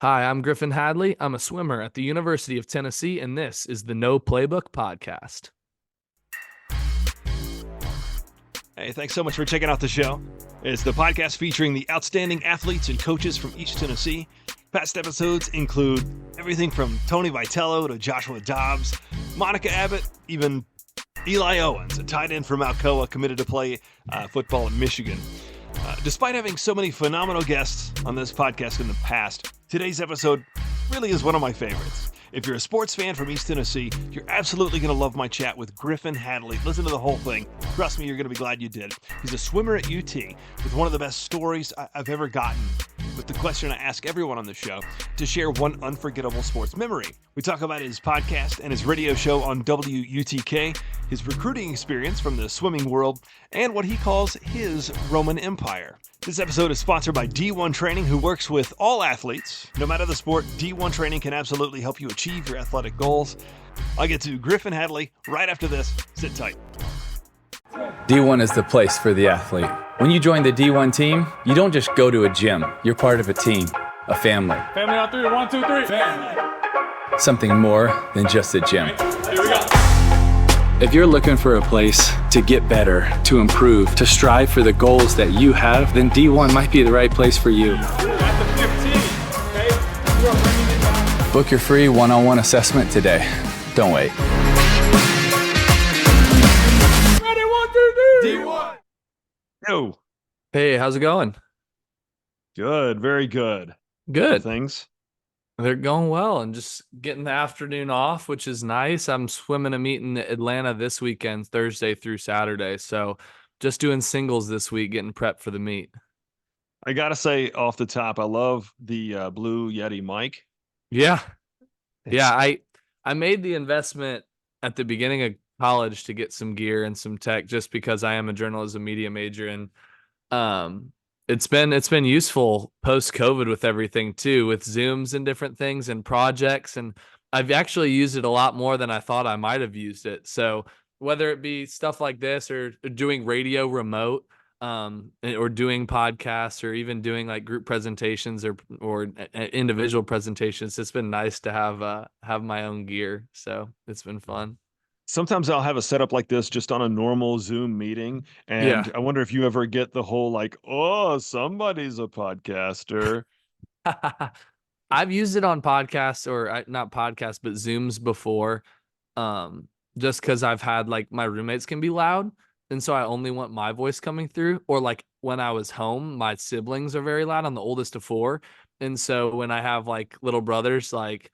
Hi, I'm Griffin Hadley. I'm a swimmer at the University of Tennessee, and this is the No Playbook Podcast. Hey, thanks so much for checking out the show. It's the podcast featuring the outstanding athletes and coaches from East Tennessee. Past episodes include everything from Tony Vitello to Joshua Dobbs, Monica Abbott, even Eli Owens, a tight end from Alcoa, committed to play football at Michigan. Despite having so many phenomenal guests on this podcast in the past, today's episode really is one of my favorites. If you're a sports fan from East Tennessee, you're absolutely going to love my chat with Griffin Hadley. Listen to the whole thing. Trust me, you're going to be glad you did. He's a swimmer at UT with one of the best stories I've ever gotten, with the question I ask everyone on the show to share one unforgettable sports memory. We talk about his podcast and his radio show on WUTK, his recruiting experience from the swimming world, and what he calls his Roman Empire. This episode is sponsored by D1 Training, who works with all athletes. No matter the sport, D1 Training can absolutely help you achieve your athletic goals. I'll get to Griffin Hadley right after this. Sit tight. D1 is the place for the athlete. When you join the D1 team, you don't just go to a gym. You're part of a team, a family. Family on three. 1, 2, 3. Family. Something more than just a gym. Here we go. If you're looking for a place to get better, to improve, to strive for the goals that you have, then D1 might be the right place for you. At the 15. Okay? You are bringing it down. Book your free one-on-one assessment today. Don't wait. Ready? 1, 2, 3. D1. Yo, Hey, how's it going? good, very good. Good. Things. They're going well and just getting the afternoon off, which is nice. I'm swimming a meet in Atlanta this weekend, Thursday through Saturday. So just doing singles this week, getting prepped for the meet. I gotta say off the top, I love the Blue Yeti mic. Yeah. Yeah, It's- I made the investment at the beginning of college to get some gear and some tech just because I am a journalism media major, and it's been useful post COVID with everything too, with Zooms and different things and projects, and I've actually used it a lot more than I thought I might have used it. So whether it be stuff like this or doing radio remote, or doing podcasts or even doing like group presentations or individual presentations, it's been nice to have my own gear. So it's been fun. Sometimes I'll have a setup like this just on a normal Zoom meeting, and Yeah. I wonder if you ever get the whole like, oh, somebody's a podcaster. I've used it on podcasts or not podcasts, but Zooms before. Just because I've had like my roommates can be loud. And so I only want my voice coming through. Or like when I was home, my siblings are very loud. I'm the oldest of 4. And so when I have like little brothers, like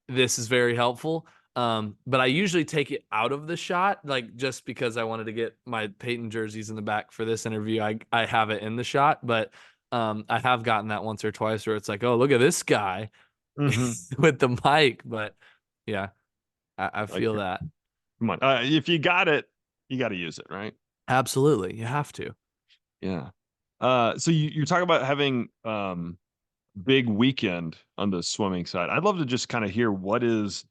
this is very helpful. But I usually take it out of the shot, like just because I wanted to get my Peyton jerseys in the back for this interview. I have it in the shot, but I have gotten that once or twice where it's like, oh, look at this guy Mhm. with the mic. But yeah, I Like, feel that. come on, if you got it, you got to use it, right? Absolutely. You have to. Yeah. So you're talking about having big weekend on the swimming side. I'd love to just kind of hear what is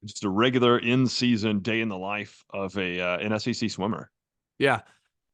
just a regular in-season day in the life of an SEC swimmer. Yeah,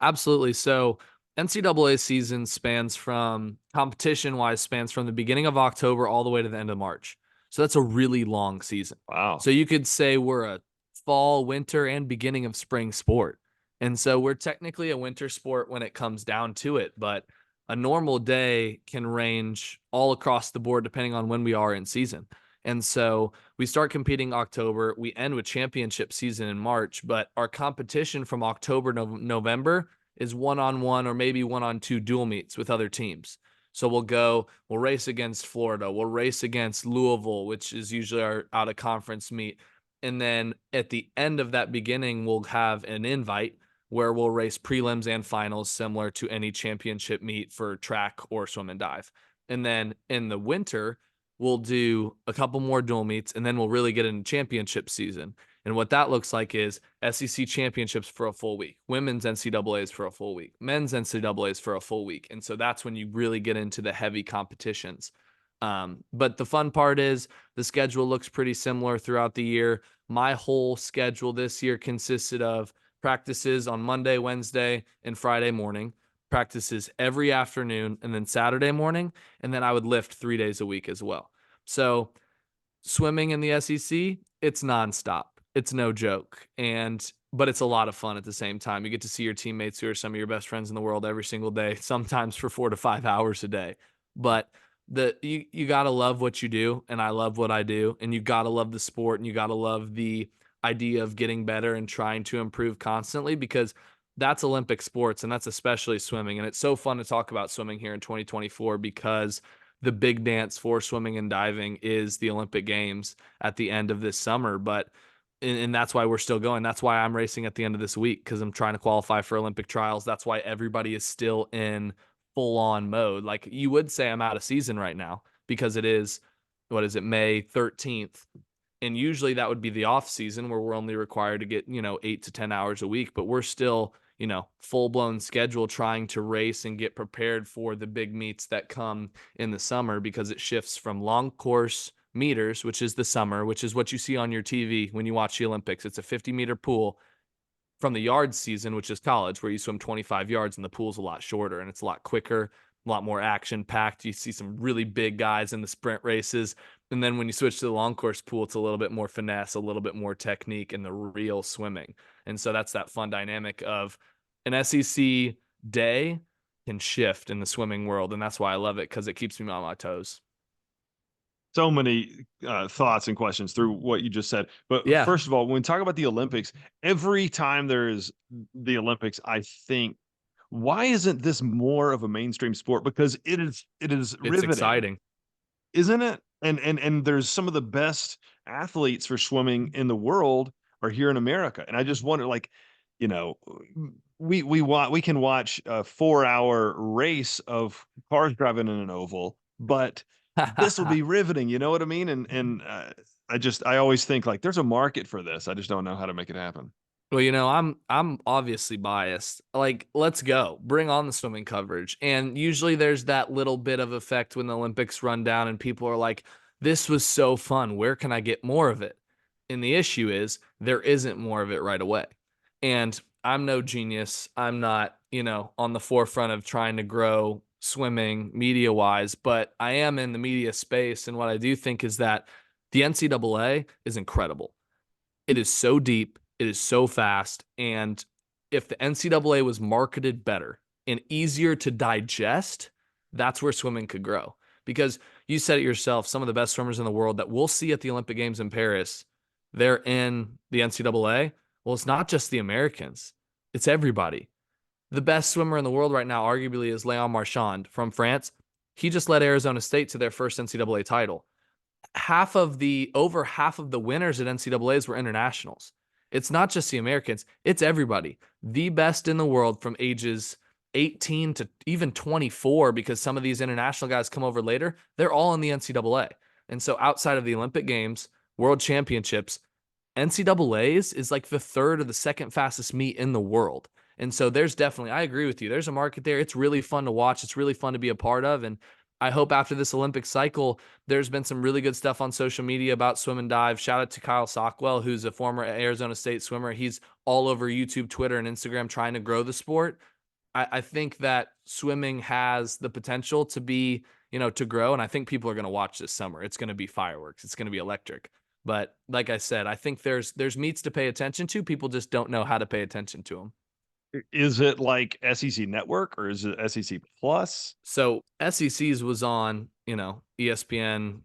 absolutely. So NCAA season spans from competition wise, spans from the beginning of October all the way to the end of March. So that's a really long season. Wow. So you could say we're a fall, winter, and beginning of spring sport. And so we're technically a winter sport when it comes down to it, but a normal day can range all across the board depending on when we are in season. And so we start competing October, we end with championship season in March, but our competition from October to November is one-on-one or maybe one-on-two dual meets with other teams. So we'll race against Florida, we'll race against Louisville, which is usually our out of conference meet. And then at the end of that beginning, we'll have an invite where we'll race prelims and finals similar to any championship meet for track or swim and dive. And then in the winter, we'll do a couple more dual meets, and then we'll really get into championship season. And what that looks like is SEC championships for a full week, women's NCAAs for a full week, men's NCAAs for a full week. And so that's when you really get into the heavy competitions. But the fun part is the schedule looks pretty similar throughout the year. My whole schedule this year consisted of practices on Monday, Wednesday, and Friday morning, practices every afternoon, and then Saturday morning. And then I would lift 3 days a week as well. So swimming in the SEC, it's nonstop. It's no joke. But it's a lot of fun at the same time. You get to see your teammates who are some of your best friends in the world every single day, sometimes for 4 to 5 hours a day. But you got to love what you do, and I love what I do, and you got to love the sport, and you got to love the idea of getting better and trying to improve constantly, because that's Olympic sports, and that's especially swimming. And it's so fun to talk about swimming here in 2024, because the big dance for swimming and diving is the Olympic Games at the end of this summer. And that's why we're still going. That's why I'm racing at the end of this week, because I'm trying to qualify for Olympic trials. That's why everybody is still in full on mode. Like, you would say I'm out of season right now, because it is, what is it, May 13th. And usually that would be the off season, where we're only required to get, 8 to 10 hours a week, but we're still, full blown schedule trying to race and get prepared for the big meets that come in the summer, because it shifts from long course meters, which is the summer, which is what you see on your TV when you watch the Olympics. It's a 50-meter pool, from the yard season, which is college, where you swim 25 yards and the pool's a lot shorter and it's a lot quicker, a lot more action packed. You see some really big guys in the sprint races. And then when you switch to the long course pool, it's a little bit more finesse, a little bit more technique, and the real swimming. And so that's that fun dynamic of an SEC day can shift in the swimming world. And that's why I love it, because it keeps me on my toes. So many thoughts and questions through what you just said. But Yeah. first of all, when we talk about the Olympics, every time there is the Olympics, I think, why isn't this more of a mainstream sport? Because it is It's riveting, exciting. isn't it? And there's some of the best athletes for swimming in the world are here in America. And I just wonder, like, we can watch a 4-hour race of cars driving in an oval, but this will be riveting. You know what I mean? And I always think, like, there's a market for this. I just don't know how to make it happen. Well, I'm obviously biased. Like, let's go. Bring on the swimming coverage. And usually there's that little bit of effect when the Olympics run down and people are like, this was so fun. Where can I get more of it? And the issue is there isn't more of it right away. And I'm no genius. I'm not, on the forefront of trying to grow swimming media wise, but I am in the media space. And what I do think is that the NCAA is incredible. It is so deep. It is so fast. And if the NCAA was marketed better and easier to digest, that's where swimming could grow. Because you said it yourself, some of the best swimmers in the world that we'll see at the Olympic Games in Paris, they're in the NCAA. Well, it's not just the Americans. It's everybody. The best swimmer in the world right now, arguably, is Léon Marchand from France. He just led Arizona State to their first NCAA title. Over half of the winners at NCAAs were internationals. It's not just the Americans, it's everybody. The best in the world from ages 18 to even 24, because some of these international guys come over later, they're all in the NCAA. And so outside of the Olympic Games, World Championships, NCAAs is like the third or the second fastest meet in the world. And so there's definitely, I agree with you, there's a market there. It's really fun to watch. It's really fun to be a part of. And I hope after this Olympic cycle, there's been some really good stuff on social media about swim and dive. Shout out to Kyle Sockwell, who's a former Arizona State swimmer. He's all over YouTube, Twitter, and Instagram trying to grow the sport. I think that swimming has the potential to be, to grow. And I think people are going to watch this summer. It's going to be fireworks. It's going to be electric. But like I said, I think there's meets to pay attention to. People just don't know how to pay attention to them. Is it like SEC Network or is it SEC Plus? So SEC's was on, ESPN,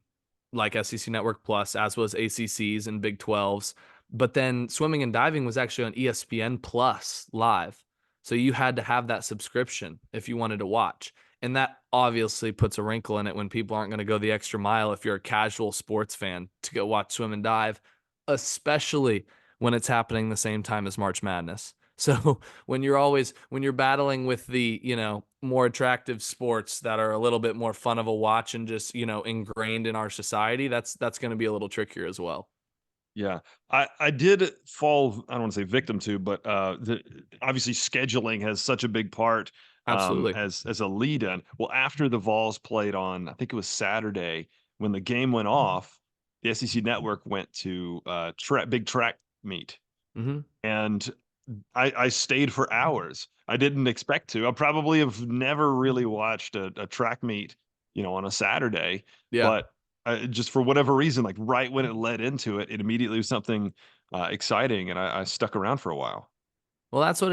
like SEC Network Plus, as was ACC's and Big 12s. But then swimming and diving was actually on ESPN Plus live. So you had to have that subscription if you wanted to watch. And that obviously puts a wrinkle in it when people aren't going to go the extra mile if you're a casual sports fan to go watch swim and dive, especially when it's happening the same time as March Madness. So when you're battling with the, more attractive sports that are a little bit more fun of a watch and just, ingrained in our society, that's going to be a little trickier as well. Yeah, I did fall, I don't want to say victim to, but obviously scheduling has such a big part Absolutely. as a lead in. Well, after the Vols played on, I think it was Saturday, when the game went off, the SEC Network went to big track meet. Mm-hmm. And I stayed for hours. I didn't expect to. I probably have never really watched a track meet, on a Saturday. Yeah. But just for whatever reason, like right when it led into it, it immediately was something exciting, and I stuck around for a while. Well, that's what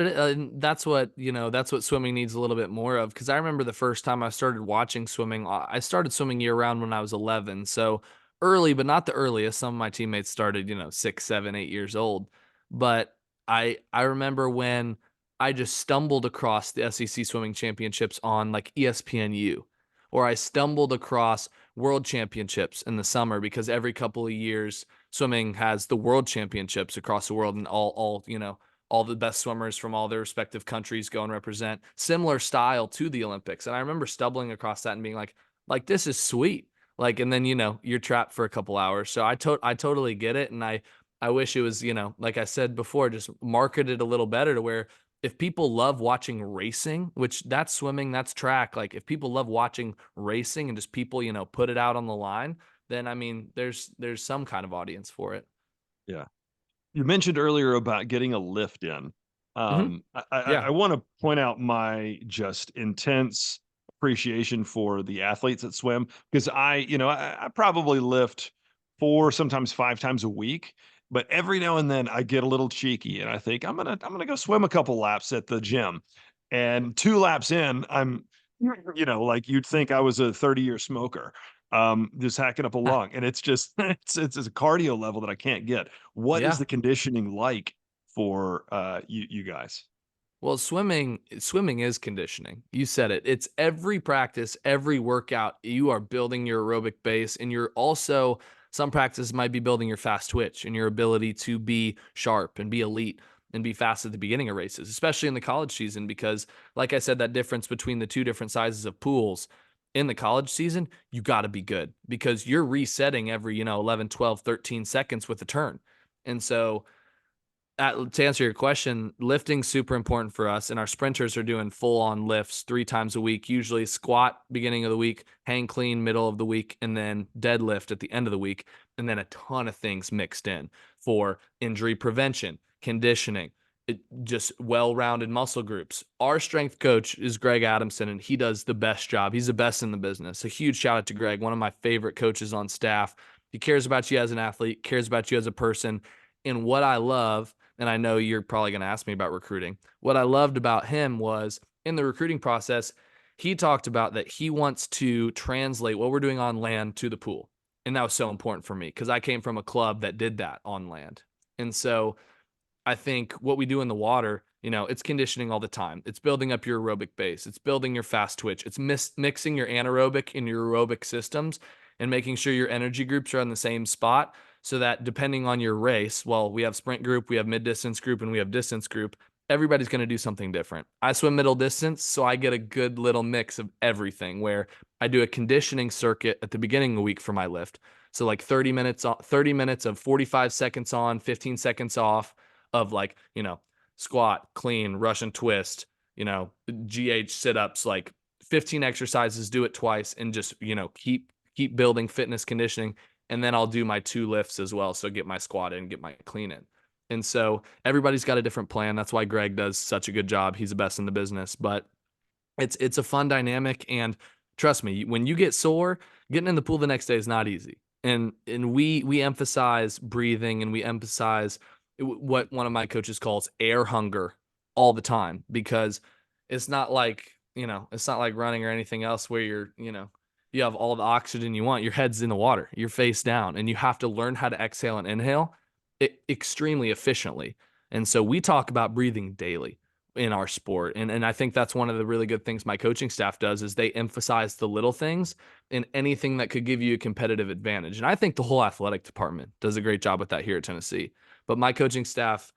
that's what, that's what swimming needs a little bit more of. Cause I remember the first time I started watching swimming, I started swimming year round when I was 11. So early, but not the earliest. Some of my teammates started, 6, 7, 8 years old. But I remember when I just stumbled across the SEC swimming championships on like ESPNU, or I stumbled across world championships in the summer because every couple of years swimming has the world championships across the world, and all the best swimmers from all their respective countries go and represent similar style to the Olympics. And I remember stumbling across that and being like this is sweet. Like, and then, you're trapped for a couple hours. So I totally get it. And I wish it was, like I said before, just marketed a little better to where if people love watching racing, which that's swimming, that's track, like if people love watching racing and just people, put it out on the line, then I mean, there's some kind of audience for it. Yeah. You mentioned earlier about getting a lift in. Hmm. I Yeah. want to point out my just intense appreciation for the athletes that swim, because I probably lift 4, sometimes 5 times a week, but every now and then I get a little cheeky and I think I'm gonna go swim a couple laps at the gym, and 2 laps in, I'm like you'd think I was a 30-year smoker, just hacking up a lung, and it's just it's a cardio level that I can't get. What is Yeah. the conditioning like for you guys? Well, swimming is conditioning. You said it. It's every practice, every workout, you are building your aerobic base, and you're also, some practices might be building your fast twitch and your ability to be sharp and be elite and be fast at the beginning of races, especially in the college season, because like I said, that difference between the two different sizes of pools in the college season, you got to be good because you're resetting every, 11, 12, 13 seconds with a turn. And so to answer your question, lifting's super important for us, and our sprinters are doing full-on lifts 3 times a week, usually squat beginning of the week, hang clean middle of the week, and then deadlift at the end of the week, and then a ton of things mixed in for injury prevention, conditioning, just well-rounded muscle groups. Our strength coach is Greg Adamson, and he does the best job. He's the best in the business. A huge shout out to Greg, one of my favorite coaches on staff. He cares about you as an athlete, cares about you as a person, and what I love, and I know you're probably going to ask me about recruiting. What I loved about him was in the recruiting process, he talked about that he wants to translate what we're doing on land to the pool. And that was so important for me because I came from a club that did that on land. And so I think what we do in the water, it's conditioning all the time. It's building up your aerobic base. It's building your fast twitch. It's mixing your anaerobic and your aerobic systems and making sure your energy groups are on the same spot so that depending on your race, well, we have sprint group, we have mid distance group, and we have distance group. Everybody's going to do something different. I swim middle distance, so I get a good little mix of everything where I do a conditioning circuit at the beginning of the week for my lift. So like 30 minutes, 30 minutes of 45 seconds on, 15 seconds off of like, squat, clean, Russian twist, GH sit-ups, like 15 exercises, do it twice, and just, keep building fitness conditioning. And then I'll do my 2 lifts as well. So get my squat in, get my clean in. And so everybody's got a different plan. That's why Greg does such a good job. He's the best in the business, but it's a fun dynamic. And trust me, when you get sore, getting in the pool the next day is not easy. And we emphasize breathing, and we emphasize what one of my coaches calls air hunger all the time, because it's not like, it's not like running or anything else where you have all the oxygen you want. Your head's in the water, you're face down, and you have to learn how to exhale and inhale extremely efficiently. And so we talk about breathing daily in our sport. And I think that's one of the really good things my coaching staff does is they emphasize the little things and anything that could give you a competitive advantage. And I think the whole athletic department does a great job with that here at Tennessee. But my coaching staff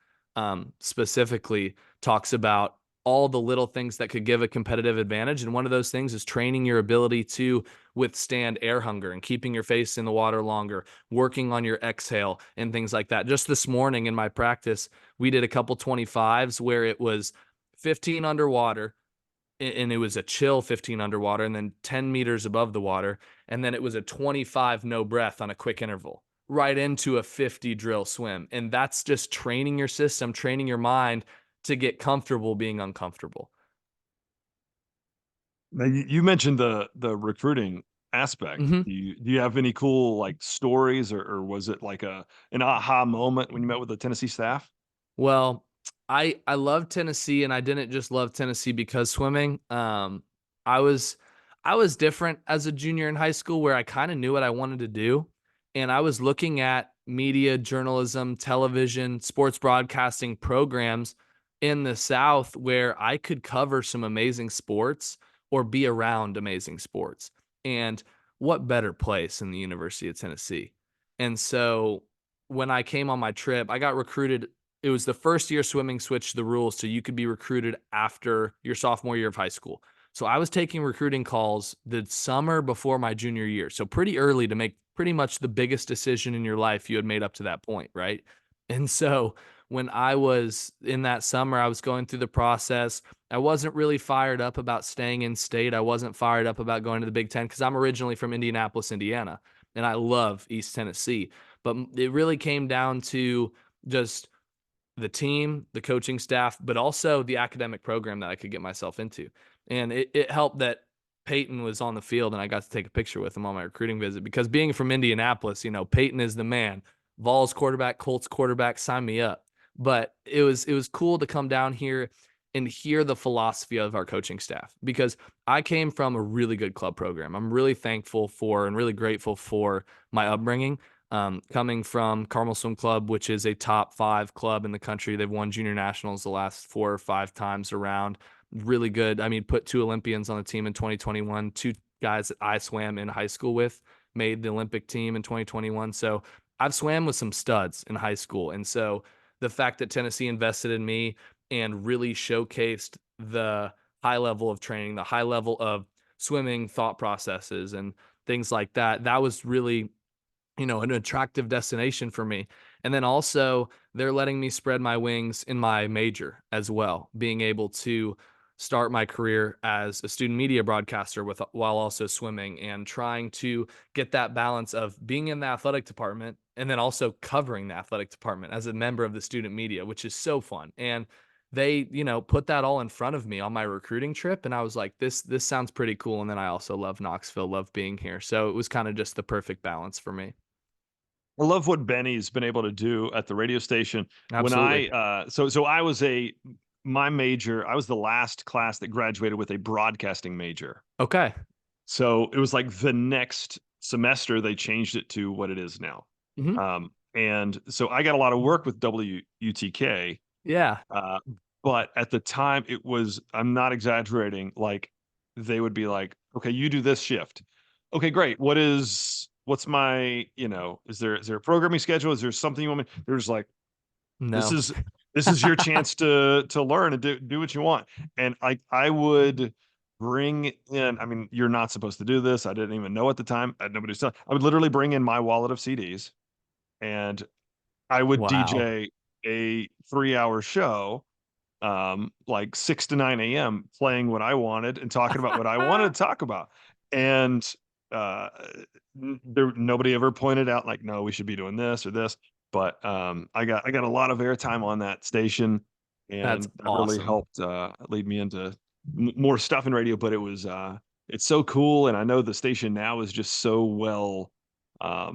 specifically talks about all the little things that could give a competitive advantage. And one of those things is training your ability to withstand air hunger and keeping your face in the water longer, working on your exhale and things like that. Just this morning in my practice, we did a couple 25s where it was 15 underwater, and it was a chill 15 underwater, and then 10 meters above the water. And then it was a 25 no breath on a quick interval right into a 50 drill swim. And that's just training your system, training your mind to get comfortable being uncomfortable. Now, you mentioned the recruiting aspect. Hmm. Do you have any cool like stories, or was it like an aha moment when you met with the Tennessee staff? Well, I love Tennessee, and I didn't just love Tennessee because swimming. I was I was different as a junior in high school where I kind of knew what I wanted to do, and I was looking at media, journalism, television, sports broadcasting programs in the South where I could cover some amazing sports or be around amazing sports. And what better place in the University of Tennessee? And so when I came on my trip, I got recruited. It was the first year swimming switched the rules so you could be recruited after your sophomore year of high school. So I was taking recruiting calls the summer before my junior year. So pretty early to make pretty much the biggest decision in your life you had made up to that point, right? And so when I was in that summer, I was going through the process. I wasn't really fired up about staying in state. I wasn't fired up about going to the Big Ten because I'm originally from Indianapolis, Indiana, and I love East Tennessee. But it really came down to just the team, the coaching staff, but also the academic program that I could get myself into. And it helped that Peyton was on the field and I got to take a picture with him on my recruiting visit because being from Indianapolis, Peyton is the man. Vols quarterback, Colts quarterback, sign me up. But it was cool to come down here and hear the philosophy of our coaching staff because I came from a really good club program. I'm really thankful for and really grateful for my upbringing. Coming from Carmel Swim Club, which is a top 5 club in the country. They've won junior nationals the last 4 or 5 times around. Really good. I mean, put 2 Olympians on the team in 2021. 2 guys that I swam in high school with made the Olympic team in 2021. So I've swam with some studs in high school. And so the fact that Tennessee invested in me and really showcased the high level of training, the high level of swimming thought processes and things like that, that was really an attractive destination for me. And then also they're letting me spread my wings in my major as well, being able to start my career as a student media broadcaster while also swimming and trying to get that balance of being in the athletic department and then also covering the athletic department as a member of the student media, which is so fun. And they, put that all in front of me on my recruiting trip. And I was like, this sounds pretty cool. And then I also love Knoxville, love being here. So it was kind of just the perfect balance for me. I love what Benny's been able to do at the radio station. When Absolutely. so I was my major, I was the last class that graduated with a broadcasting major. Okay. So it was like the next semester they changed it to what it is now. Mhm. And so I got a lot of work with WUTK, Yeah. uh, but at the time I'm not exaggerating, like they would be like, okay, you do this shift. Okay, great. What's my, is there a programming schedule? Is there something you want me? There's like, this No. is this is your chance to learn and do what you want. And I would bring in, I mean, you're not supposed to do this. I didn't even know at the time. Nobody's telling. I would literally bring in my wallet of CDs and I would Wow. DJ a 3-hour show, like 6 to 9 a.m. playing what I wanted and talking about what I wanted to talk about. And uh nobody ever pointed out like, no, we should be doing this or this. But I got a lot of airtime on that station, That's and that really awesome. helped lead me into more stuff in radio. But it's so cool, and I know the station now is just so well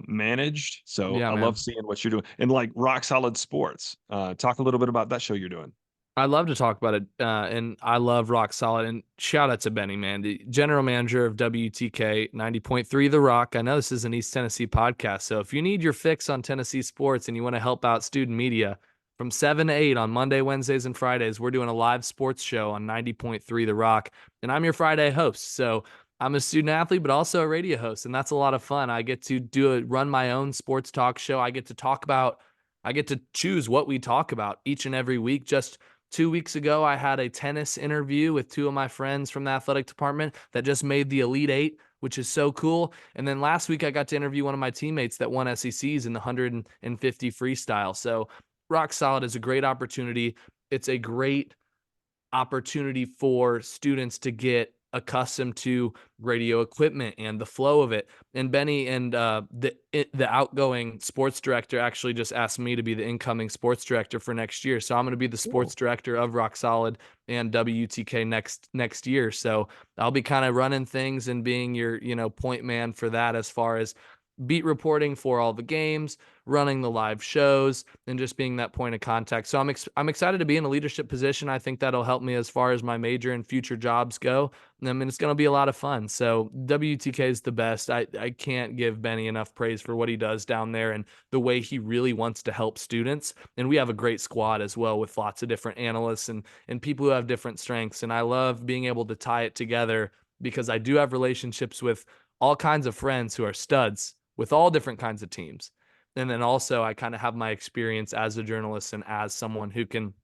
managed. So Yeah, I man. love seeing what you're doing. And like Rock Solid Sports, talk a little bit about that show you're doing. I'd love to talk about it, and I love Rock Solid, and shout out to Benny, man, the general manager of WTK 90.3 The Rock. I know this is an East Tennessee podcast, so if you need your fix on Tennessee sports and you want to help out student media, from 7 to 8 on Monday, Wednesdays, and Fridays, we're doing a live sports show on 90.3 The Rock, and I'm your Friday host, so I'm a student athlete, but also a radio host, and that's a lot of fun. I get to run my own sports talk show. I get to choose what we talk about each and every week. Just 2 weeks ago, I had a tennis interview with 2 of my friends from the athletic department that just made the Elite Eight, which is so cool. And then last week, I got to interview one of my teammates that won SECs in the 150 freestyle. So Rock Solid is a great opportunity. It's a great opportunity for students to get accustomed to radio equipment and the flow of it. And Benny and the outgoing sports director actually just asked me to be the incoming sports director for next year. So I'm going to be the sports director of Rock Solid and WTK next year. So I'll be kind of running things and being your, point man for that, as far as beat reporting for all the games, running the live shows, and just being that point of contact. So I'm excited to be in a leadership position. I think that'll help me as far as my major and future jobs go. I mean, it's going to be a lot of fun. So WTK is the best. I can't give Benny enough praise for what he does down there and the way he really wants to help students. And we have a great squad as well, with lots of different analysts and people who have different strengths. And I love being able to tie it together, because I do have relationships with all kinds of friends who are studs with all different kinds of teams. And then also I kind of have my experience as a journalist and as someone who can,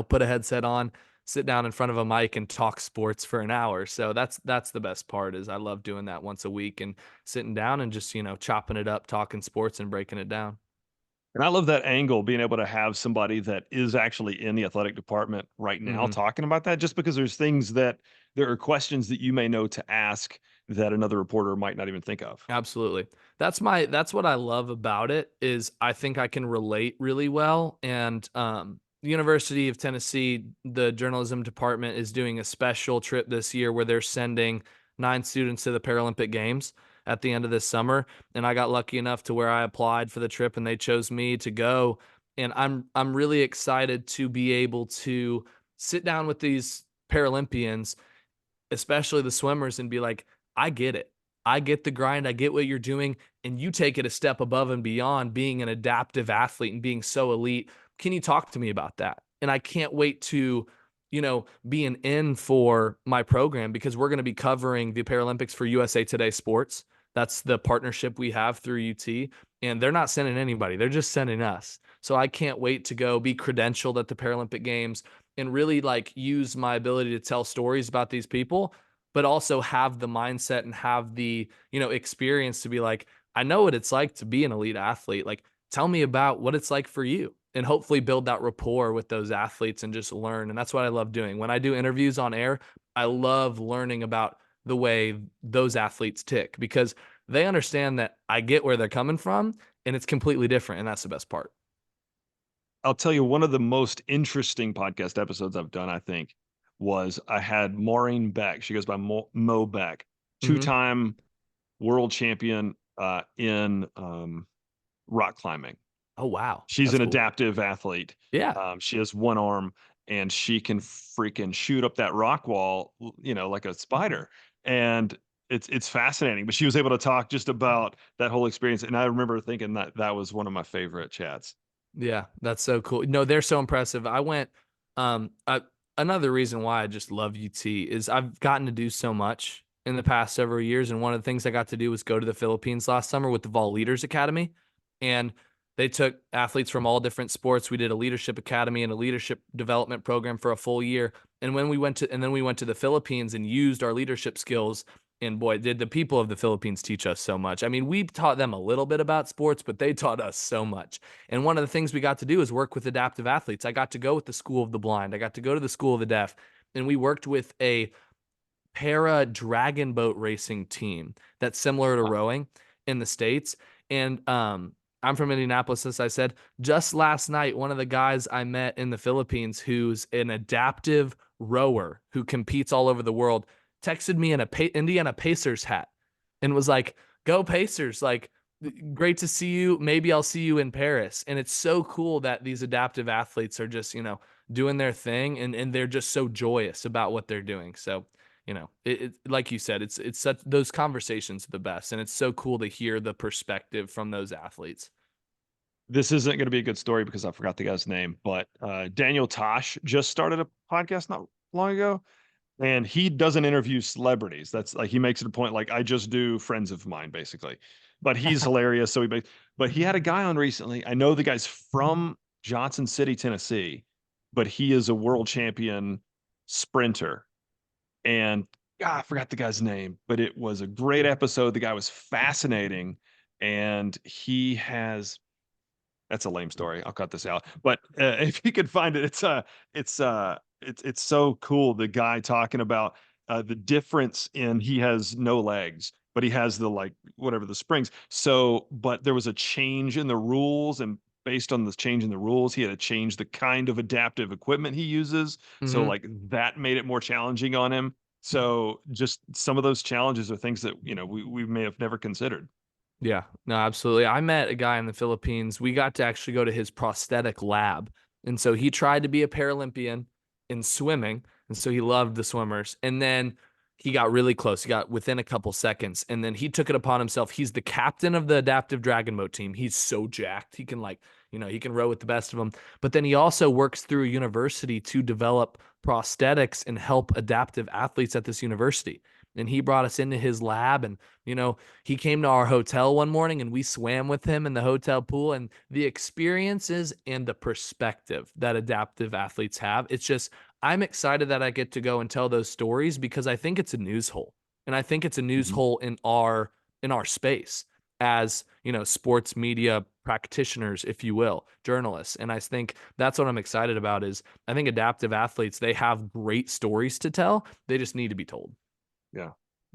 put a headset on, sit down in front of a mic and talk sports for an hour. So that's the best part, is I love doing that once a week and sitting down and just, chopping it up, talking sports and breaking it down. And I love that angle, being able to have somebody that is actually in the athletic department right now talking about that, just because there are questions that you may know to ask that another reporter might not even think of. Absolutely. That's what I love about it, is I think I can relate really well. And University of Tennessee, the journalism department, is doing a special trip this year where they're sending 9 students to the Paralympic Games at the end of this summer. And I got lucky enough to where I applied for the trip and they chose me to go. And I'm really excited to be able to sit down with these Paralympians, especially the swimmers, and be like, I get it. I get the grind. I get what you're doing. And you take it a step above and beyond, being an adaptive athlete and being so elite. Can you talk to me about that? And I can't wait to, be an in for my program, because we're going to be covering the Paralympics for USA Today Sports. That's the partnership we have through UT. And they're not sending anybody. They're just sending us. So I can't wait to go be credentialed at the Paralympic Games and really use my ability to tell stories about these people, but also have the mindset and have the, experience to be like, I know what it's like to be an elite athlete. Like, tell me about what it's like for you, and hopefully build that rapport with those athletes and just learn. And that's what I love doing. When I do interviews on air, I love learning about the way those athletes tick, because they understand that I get where they're coming from and it's completely different. And that's the best part. I'll tell you, one of the most interesting podcast episodes I've done, I think, was I had Maureen Beck. She goes by Mo Beck, two-time world champion in rock climbing. Oh, wow. She's That's an cool. adaptive athlete. Yeah. She has one arm and she can freaking shoot up that rock wall, like a spider. And it's fascinating. But she was able to talk just about that whole experience. And I remember thinking that was one of my favorite chats. Yeah, that's so cool. No, they're so impressive. I went, another reason why I just love UT is I've gotten to do so much in the past several years. And one of the things I got to do was go to the Philippines last summer with the Vol Leaders Academy. And they took athletes from all different sports. We did a leadership academy and a leadership development program for a full year. And then we went to the Philippines and used our leadership skills. And boy, did the people of the Philippines teach us so much. I mean, we taught them a little bit about sports, but they taught us so much. And one of the things we got to do is work with adaptive athletes. I got to go with the School of the Blind. I got to go to the School of the Deaf. And we worked with a para dragon boat racing team that's similar to rowing in the States. And I'm from Indianapolis, as I said. Just last night, one of the guys I met in the Philippines, who's an adaptive rower who competes all over the world, texted me in a Indiana Pacers hat and was like, "Go Pacers. Like, great to see you. Maybe I'll see you in Paris." And it's so cool that these adaptive athletes are just, doing their thing, and they're just so joyous about what they're doing. So, it like you said, it's such, those conversations are the best. And it's so cool to hear the perspective from those athletes. This isn't going to be a good story because I forgot the guy's name, but Daniel Tosh just started a podcast not long ago. And he doesn't interview celebrities. That's like, he makes it a point, like, I just do friends of mine, basically. But he's hilarious. But he had a guy on recently. I know the guy's from Johnson City, Tennessee, but he is a world champion sprinter. And I forgot the guy's name, but it was a great episode. The guy was fascinating. And that's a lame story. I'll cut this out. But if you could find it, it's so cool. The guy talking about the difference in he has no legs, but he has the like whatever the springs. So, but there was a change in the rules, and based on the change in the rules, he had to change the kind of adaptive equipment he uses. So, Mhm. like that made it more challenging on him. So, just some of those challenges are things that we may have never considered. Yeah, no, absolutely. I met a guy in the Philippines. We got to actually go to his prosthetic lab. And so he tried to be a Paralympian in swimming. And so he loved the swimmers. And then he got really close. He got within a couple seconds. And then he took it upon himself. He's the captain of the adaptive dragon boat team. He's so jacked. He can he can row with the best of them. But then he also works through a university to develop prosthetics and help adaptive athletes at this university. And he brought us into his lab, and he came to our hotel one morning and we swam with him in the hotel pool, and the experiences and the perspective that adaptive athletes have. It's just, I'm excited that I get to go and tell those stories because I think it's a news hole. And I think it's a news Mhm. hole in our space as, sports media practitioners, if you will, journalists. And I think that's what I'm excited about is I think adaptive athletes, they have great stories to tell. They just need to be told. Yeah.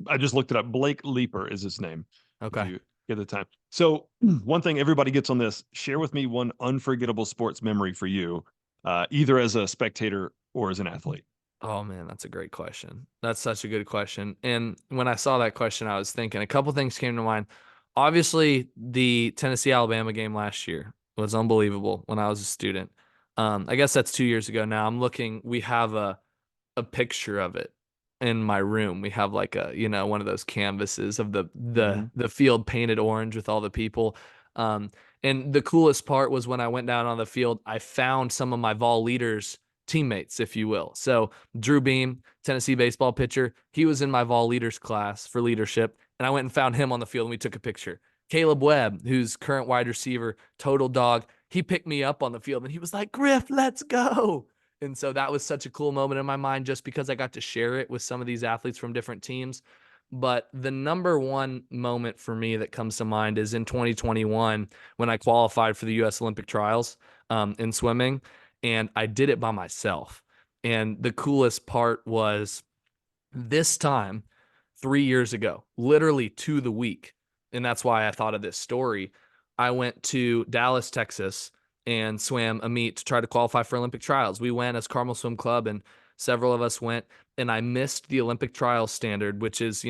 I just looked it up. Blake Leeper is his name, if Okay. you get the time. So, one thing everybody gets on this, share with me one unforgettable sports memory for you, either as a spectator or as an athlete. Oh man, that's a great question. That's such a good question. And when I saw that question, I was thinking a couple things came to mind. Obviously, the Tennessee Alabama game last year was unbelievable when I was a student. I guess that's 2 years ago now. I'm looking, we have a picture of it in my room. We have like one of those canvases of Mhm. the field painted orange with all the people. Um, and the coolest part was when I went down on the field, I found some of my Vol leaders teammates, if you will. So Drew Beam, Tennessee baseball pitcher, he was in my Vol leaders class for leadership, and I went and found him on the field and we took a picture. Caleb Webb, who's current wide receiver, total dog, he picked me up on the field and he was like, Griff, let's go. And so that was such a cool moment in my mind just because I got to share it with some of these athletes from different teams. But the number one moment for me that comes to mind is in 2021 when I qualified for the U.S. Olympic trials in swimming, and I did it by myself. And the coolest part was this time 3 years ago, literally to the week. And that's why I thought of this story. I went to Dallas, Texas, and swam a meet to try to qualify for Olympic trials. We went as Carmel Swim Club, and several of us went, and I missed the Olympic trials standard, which is,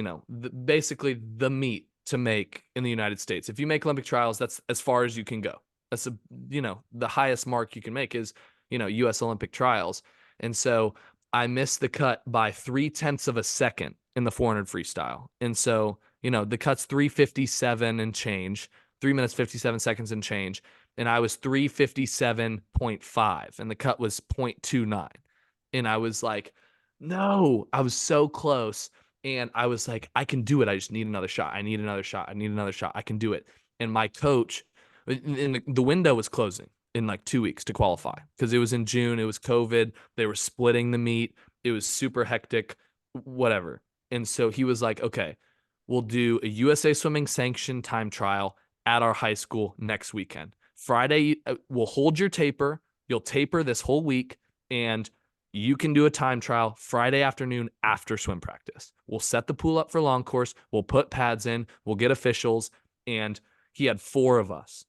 basically the meet to make in the United States. If you make Olympic trials, that's as far as you can go. That's the highest mark you can make is, U.S. Olympic trials. And so I missed the cut by 0.3 of a second in the 400 freestyle. And so, the cut's 3:57 and change, 3 minutes, 57 seconds and change. And I was 3:57.5 and the cut was 0.29. And I was like, no, I was so close. And I was like, I can do it. I just need another shot. I need another shot. I need another shot. I can do it. And my coach, and the window was closing in like 2 weeks to qualify because it was in June. It was COVID. They were splitting the meet. It was super hectic, whatever. And so he was like, okay, we'll do a USA Swimming sanctioned time trial at our high school next weekend. Friday, we'll hold your taper. You'll taper this whole week, and you can do a time trial Friday afternoon after swim practice. We'll set the pool up for long course. We'll put pads in. We'll get officials. And he had four of us,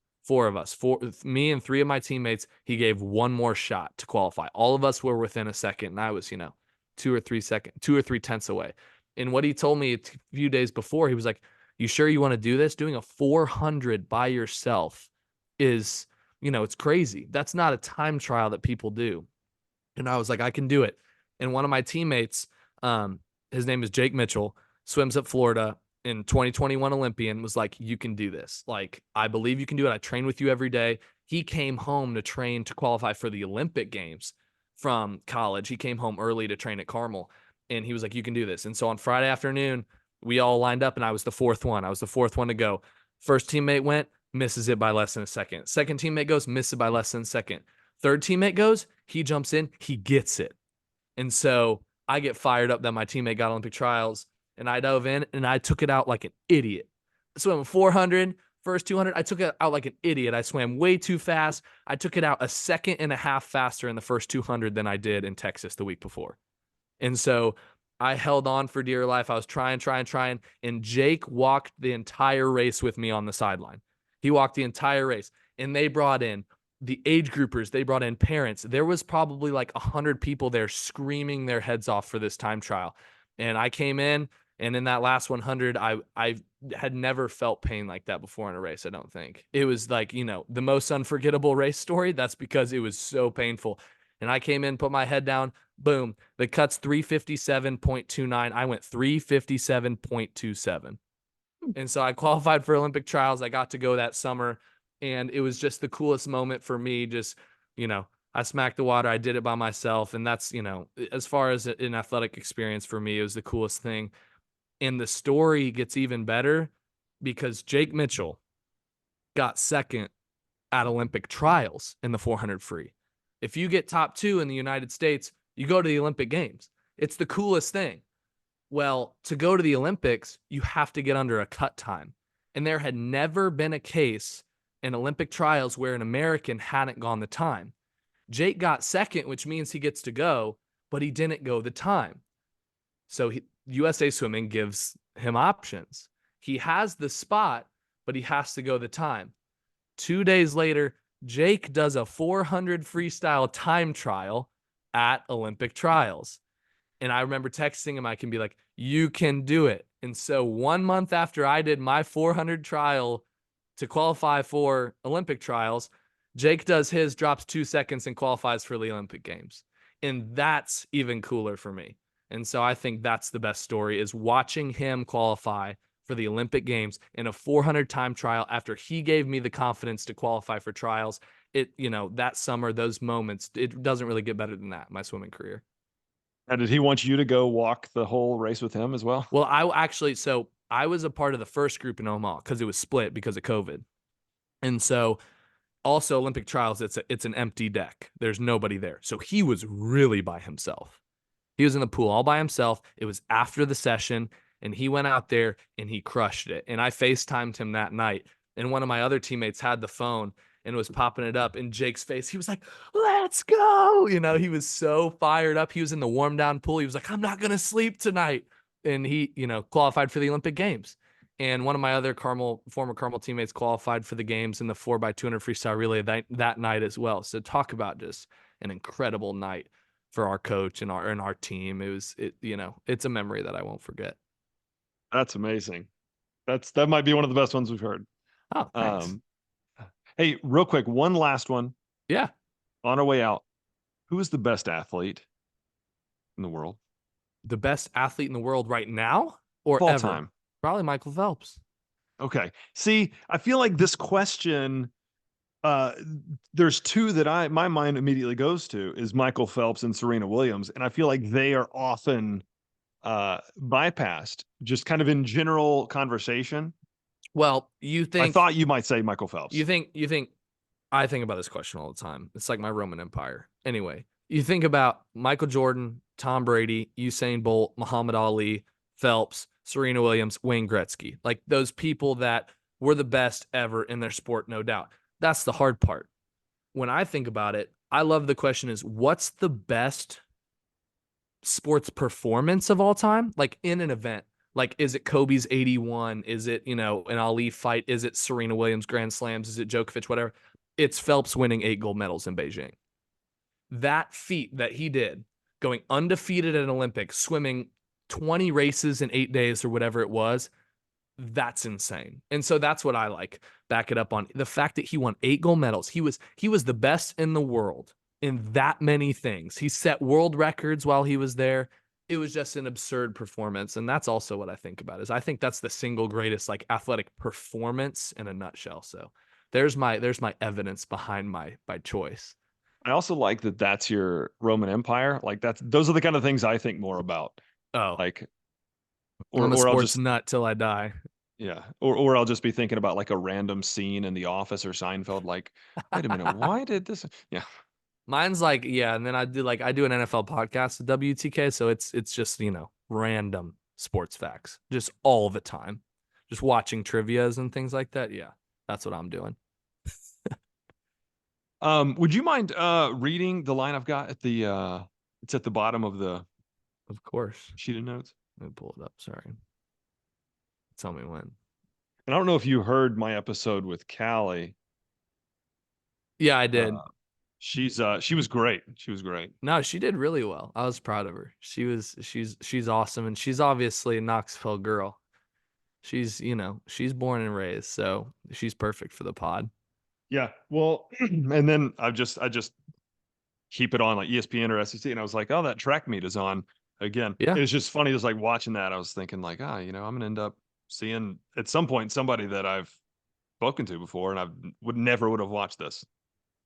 me and three of my teammates. He gave one more shot to qualify. All of us were within a second, and I was, 2 or 3 tenths away. And what he told me a few days before, he was like, you sure you want to do this? Doing a 400 by yourself is, it's crazy. That's not a time trial that people do. And I was like, I can do it. And one of my teammates, his name is Jake Mitchell, swims at Florida in 2021 Olympian, was like, you can do this. Like, I believe you can do it. I train with you every day. He came home to train to qualify for the Olympic Games from college. He came home early to train at Carmel. And he was like, you can do this. And so on Friday afternoon, we all lined up and I was the fourth one. I was the fourth one to go. First teammate went, misses it by less than a second. Second teammate goes, misses it by less than a second. Third teammate goes, he jumps in, he gets it. And so I get fired up that my teammate got Olympic trials, and I dove in and I took it out like an idiot. I swam 400, first 200, I took it out like an idiot. I swam way too fast. I took it out a second and a half faster in the first 200 than I did in Texas the week before. And so I held on for dear life. I was trying. And Jake walked the entire race with me on the sideline. He walked the entire race. And they brought in the age groupers. They brought in parents. There was probably like 100 people there screaming their heads off for this time trial. And I came in, and in that last 100, I had never felt pain like that before in a race, I don't think. It was like, the most unforgettable race story. That's because it was so painful. And I came in, put my head down, boom. The cut's 357.29. I went 357.27. And so I qualified for Olympic trials. I got to go that summer, and it was just the coolest moment for me. Just, I smacked the water. I did it by myself. And that's, as far as an athletic experience for me, it was the coolest thing. And the story gets even better because Jake Mitchell got second at Olympic trials in the 400 free. If you get top 2 in the United States, you go to the Olympic Games. It's the coolest thing. Well, to go to the Olympics, you have to get under a cut time. And there had never been a case in Olympic trials where an American hadn't gone the time. Jake got second, which means he gets to go, but he didn't go the time. So USA Swimming gives him options. He has the spot, but he has to go the time. 2 days later, Jake does a 400 freestyle time trial at Olympic trials. And I remember texting him, I can be like, you can do it. And so 1 month after I did my 400 trial to qualify for Olympic trials, Jake does his, drops 2 seconds, and qualifies for the Olympic Games. And that's even cooler for me. And so I think that's the best story, is watching him qualify for the Olympic Games in a 400 time trial after he gave me the confidence to qualify for trials. That summer, those moments, it doesn't really get better than that, my swimming career. Now, did he want you to go walk the whole race with him as well? Well, I was a part of the first group in Omaha because it was split because of COVID. And so also Olympic trials, it's an empty deck. There's nobody there. So he was really by himself. He was in the pool all by himself. It was after the session, and he went out there and he crushed it. And I FaceTimed him that night, and one of my other teammates had the phone and was popping it up in Jake's face. He was like, let's go. He was so fired up. He was in the warm down pool. He was like, I'm not going to sleep tonight. And he, qualified for the Olympic Games. And one of my other former Carmel teammates qualified for the games in the 4x200 freestyle relay that night as well. So talk about just an incredible night for our coach and our team. It's a memory that I won't forget. That's amazing. That might be one of the best ones we've heard. Oh, thanks. Hey, real quick, one last one. Yeah. On our way out, who is the best athlete in the world? The best athlete in the world right now or all ever? Time? Probably Michael Phelps. Okay. See, I feel like this question, there's two that my mind immediately goes to, is Michael Phelps and Serena Williams. And I feel like they are often bypassed just kind of in general conversation. Well, I thought you might say Michael Phelps. I think about this question all the time. It's like my Roman Empire. Anyway, you think about Michael Jordan, Tom Brady, Usain Bolt, Muhammad Ali, Phelps, Serena Williams, Wayne Gretzky, like those people that were the best ever in their sport, no doubt. That's the hard part. When I think about it, I love the question is, what's the best sports performance of all time? Like in an event. Like, is it Kobe's 81? Is it, an Ali fight? Is it Serena Williams Grand Slams? Is it Djokovic? Whatever. It's Phelps winning 8 gold medals in Beijing. That feat that he did, going undefeated at an Olympics, swimming 20 races in 8 days or whatever it was, that's insane. And so that's what I like. Back it up on the fact that he won 8 gold medals. He was the best in the world in that many things. He set world records while he was there. It was just an absurd performance. And that's also what I think about, is I think that's the single greatest like athletic performance in a nutshell. So there's my evidence behind my choice. I also like that that's your Roman Empire. Like those are the kind of things I think more about. Oh, like, I'm a sports nut till I die. Yeah. Or I'll just be thinking about like a random scene in The Office or Seinfeld. Like, wait a minute, why did this? Yeah. Mine's like, yeah. And then I do an NFL podcast at WTK. So it's just, random sports facts, just all the time, just watching trivias and things like that. Yeah. That's what I'm doing. Would you mind reading the line I've got at it's at the bottom of the Of course. Sheet of notes. Let me pull it up. Sorry. Tell me when. And I don't know if you heard my episode with Callie. Yeah, I did. She was great. She was great. No, she did really well. I was proud of her. She's awesome, and she's obviously a Knoxville girl. She's born and raised, so she's perfect for the pod. Yeah. Well, and then I just keep it on like ESPN or SEC, and I was like, oh, that track meet is on again. Yeah. It was just funny, just like watching that. I was thinking like, I'm gonna end up seeing at some point somebody that I've spoken to before, and I would have watched this.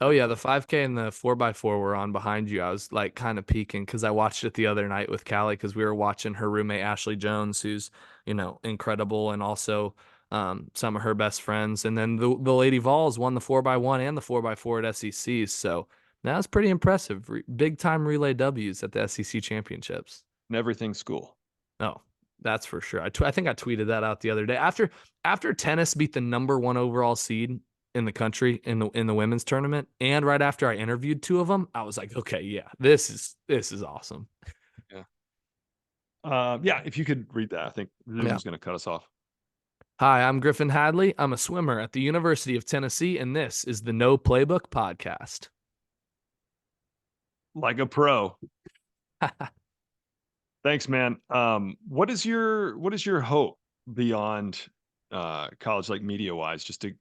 Oh yeah, the 5K and the 4x4 were on behind you. I was like kind of peeking because I watched it the other night with Callie because we were watching her roommate Ashley Jones, who's incredible, and also some of her best friends. And then the Lady Vols won the 4x1 and the 4x4 at SEC. So that was pretty impressive. Big time relay W's at the SEC championships. And everything school. Oh, that's for sure. I think I tweeted that out the other day after tennis beat the number 1 overall seed in the country in the women's tournament, and right after I interviewed 2 of them, I was like, okay, yeah, this is awesome. Yeah. If you could read that, I think Zoom's going to cut us off. Hi, I'm Griffin Hadley. I'm a swimmer at the University of Tennessee, and this is the No Playbook Podcast. Like a pro. Thanks, man. What is your hope beyond college, like media wise, just to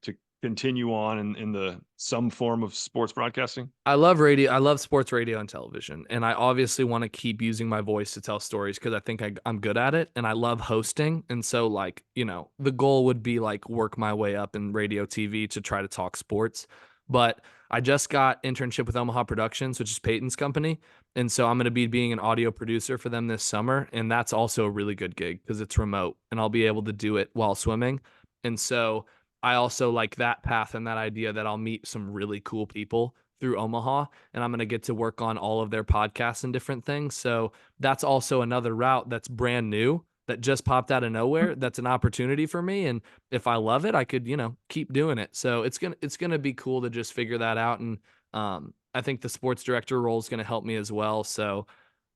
continue on in the some form of sports broadcasting? I love radio. I love sports radio and television, and I obviously want to keep using my voice to tell stories because I think I'm good at it, and I love hosting. And so, like, the goal would be like work my way up in radio, TV to try to talk sports. But I just got internship with Omaha Productions, which is Peyton's company, and so I'm going to be being an audio producer for them this summer, and that's also a really good gig because it's remote, and I'll be able to do it while swimming. And so I also like that path and that idea that I'll meet some really cool people through Omaha, and I'm going to get to work on all of their podcasts and different things. So that's also another route that's brand new that just popped out of nowhere. That's an opportunity for me. And if I love it, I could, keep doing it. So it's going to be cool to just figure that out. And I think the sports director role is going to help me as well. So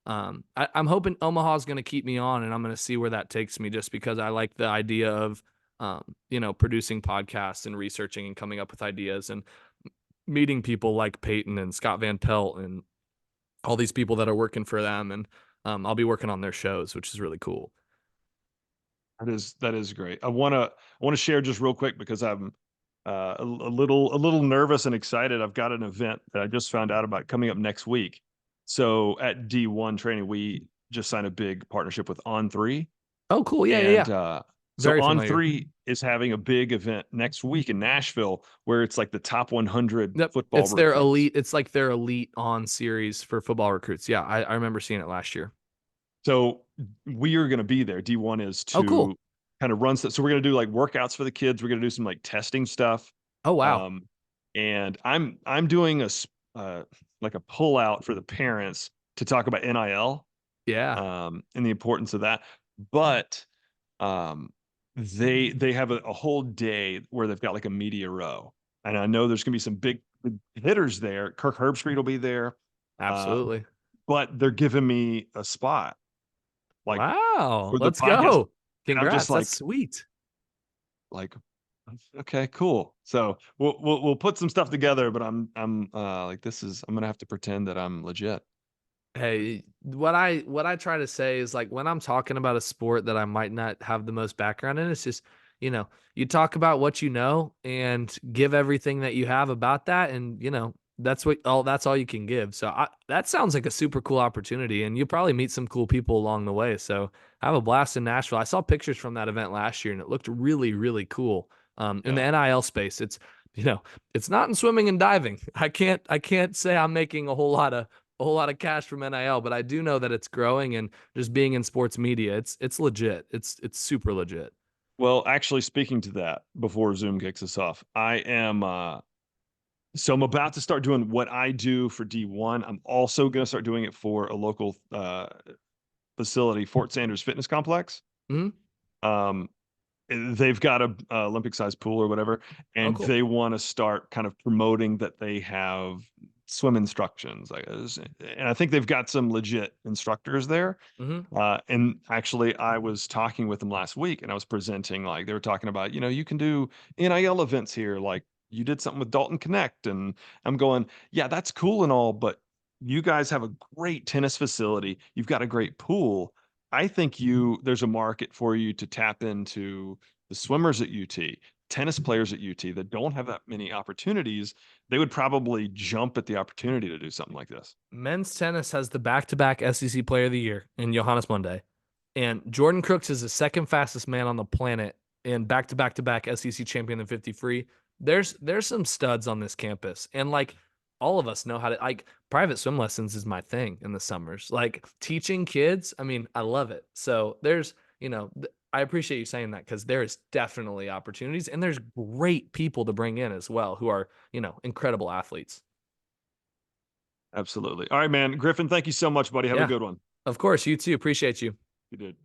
I'm hoping Omaha is going to keep me on, and I'm going to see where that takes me, just because I like the idea of producing podcasts and researching and coming up with ideas and meeting people like Peyton and Scott Van Pelt and all these people that are working for them. And I'll be working on their shows, which is really cool. That is great. I want to share just real quick because I'm a little nervous and excited. I've got an event that I just found out about coming up next week. So at D1 training, we just signed a big partnership with On3. Oh, cool. Yeah, and, yeah. So Very On3 familiar. is having a big event next week in Nashville where it's like the top 100 Yep. football It's their recruits. elite. It's like their elite on series for football recruits. Yeah, I remember seeing it last year. So we are going to be there. D1 is to cool. kind of run stuff. So we're going to do like workouts for the kids. We're going to do some like testing stuff. Oh, wow. And I'm doing like a pull out for the parents to talk about NIL. Yeah. And the importance of that. But they have a whole day where they've got like a media row. And I know there's going to be some big hitters there. Kirk Herbstreit will be there. Absolutely. But they're giving me a spot. Like, wow. for the Let's podcast. go. And I'm Congrats. just like, That's sweet. like, okay, cool. So we'll put some stuff together, but I'm like, I'm gonna have to pretend that I'm legit. Hey, what I try to say is, like, when I'm talking about a sport that I might not have the most background in, it's just, you talk about what you know and give everything that you have about that, and that's all you can give. So that sounds like a super cool opportunity, and you'll probably meet some cool people along the way. So have a blast in Nashville. I saw pictures from that event last year, and it looked really, really cool. In the NIL space, it's it's not in swimming and diving. I can't say I'm making a whole lot of cash from NIL, but I do know that it's growing, and just being in sports media, it's legit. It's super legit. Well, actually, speaking to that, before Zoom kicks us off, I am so I'm about to start doing what I do for D1. I'm also going to start doing it for a local facility, Fort Sanders Fitness Complex. Mm-hmm. They've got a Olympic sized pool or whatever, and cool. they want to start kind of promoting that they have swim instructions. And I think they've got some legit instructors there. Mm-hmm. And actually, I was talking with them last week, and I was presenting, like, they were talking about, you can do NIL events here, like you did something with Dalton Connect, and I'm going, yeah, that's cool and all, but you guys have a great tennis facility. You've got a great pool. I think there's a market for you to tap into the swimmers at UT, tennis players at UT that don't have that many opportunities. They would probably jump at the opportunity to do something like this. Men's tennis has the back-to-back SEC Player of the Year in Johannes Monday, and Jordan Crooks is the second fastest man on the planet and back-to-back SEC champion in 50 free. There's some studs on this campus, and like all of us know how to, like, private swim lessons is my thing in the summers. Like teaching kids, I mean, I love it. So there's, I appreciate you saying that, because there is definitely opportunities, and there's great people to bring in as well who are, incredible athletes. Absolutely. All right, man. Griffin, thank you so much, buddy. Have a Yeah. good one. Of course, you too. Appreciate you. You did.